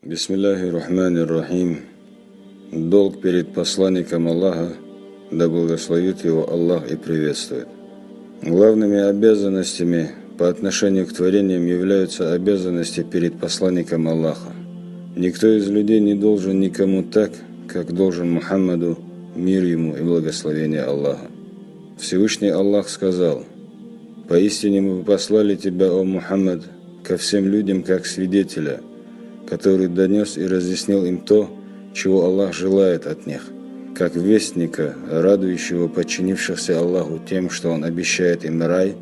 Бисмилляхи рахмани рахим. Долг перед посланником Аллаха, да благословит его Аллах и приветствует. Главными обязанностями по отношению к творениям являются обязанности перед посланником Аллаха. Никто из людей не должен никому так, как должен Мухаммаду, мир ему и благословение Аллаха. Всевышний Аллах сказал: «Поистине мы послали тебя, о Мухаммад, ко всем людям как свидетеля, который донес и разъяснил им то, чего Аллах желает от них, как вестника, радующего подчинившихся Аллаху тем, что Он обещает им рай,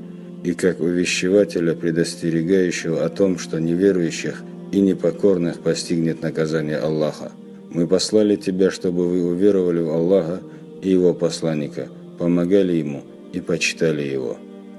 и как увещевателя, предостерегающего о том, что неверующих и непокорных постигнет наказание Аллаха. Мы послали тебя, чтобы вы уверовали в Аллаха и Его посланника, помогали Ему и почитали Его.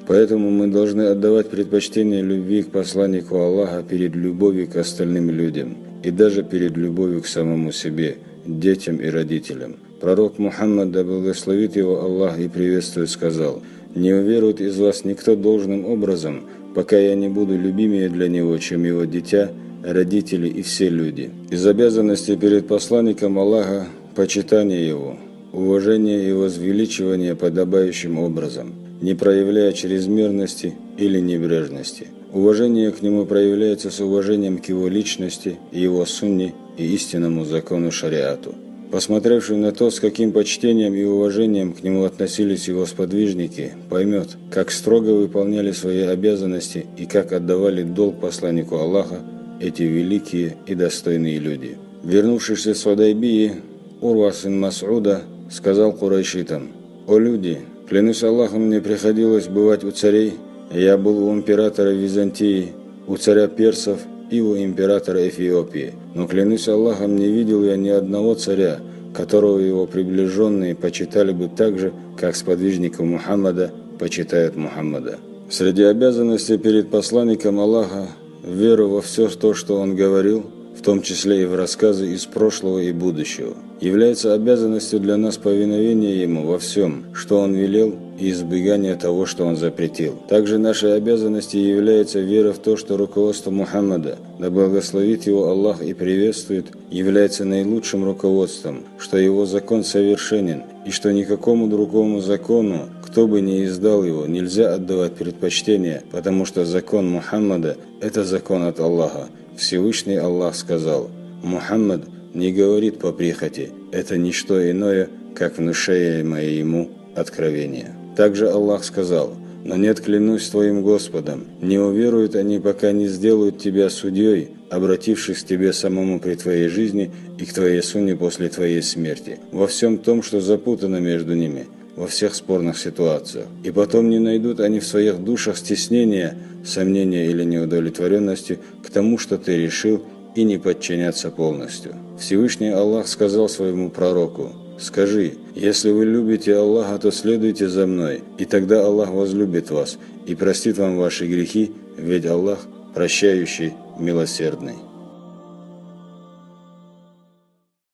Поэтому мы должны отдавать предпочтение любви к посланнику Аллаха перед любовью к остальным людям и даже перед любовью к самому себе, детям и родителям. Пророк Мухаммад, да благословит его Аллах и приветствует, сказал: «Не уверует из вас никто должным образом, пока я не буду любимее для него, чем его дитя, родители и все люди». Из обязанностей перед посланником Аллаха – почитание его, уважение и возвеличивание подобающим образом, не проявляя чрезмерности или небрежности. Уважение к нему проявляется с уважением к его личности, его сунне и истинному закону шариату. Посмотревший на то, с каким почтением и уважением к нему относились его сподвижники, поймет, как строго выполняли свои обязанности и как отдавали долг посланнику Аллаха эти великие и достойные люди. Вернувшись с Худайбии, Урва сын Мас'уда сказал курайшитам: «О люди, клянусь Аллахом, мне приходилось бывать у царей. Я был у императора Византии, у царя персов и у императора Эфиопии. Но клянусь Аллахом, не видел я ни одного царя, которого его приближенные почитали бы так же, как сподвижников Мухаммада почитают Мухаммада». Среди обязанностей перед посланником Аллаха – веру во все то, что он говорил, в том числе и в рассказы из прошлого и будущего. Является обязанностью для нас повиновение Ему во всем, что Он велел, и избегание того, что Он запретил. Также нашей обязанностью является вера в то, что руководство Мухаммада, да благословит его Аллах и приветствует, является наилучшим руководством, что его закон совершенен, и что никакому другому закону, кто бы ни издал его, нельзя отдавать предпочтение, потому что закон Мухаммада – это закон от Аллаха. Всевышний Аллах сказал: «Мухаммад не говорит по прихоти, это не что иное, как внушаемое ему откровение». Также Аллах сказал: «Но нет, клянусь твоим Господом, не уверуют они, пока не сделают тебя судьей, обратившись к тебе самому при твоей жизни и к твоей сунне после твоей смерти, во всем том, что запутано между ними, во всех спорных ситуациях. И потом не найдут они в своих душах стеснения, сомнения или неудовлетворенности к тому, что ты решил, и не подчиняться полностью». Всевышний Аллах сказал своему пророку: «Скажи, если вы любите Аллаха, то следуйте за мной, и тогда Аллах возлюбит вас и простит вам ваши грехи, ведь Аллах прощающий, милосердный».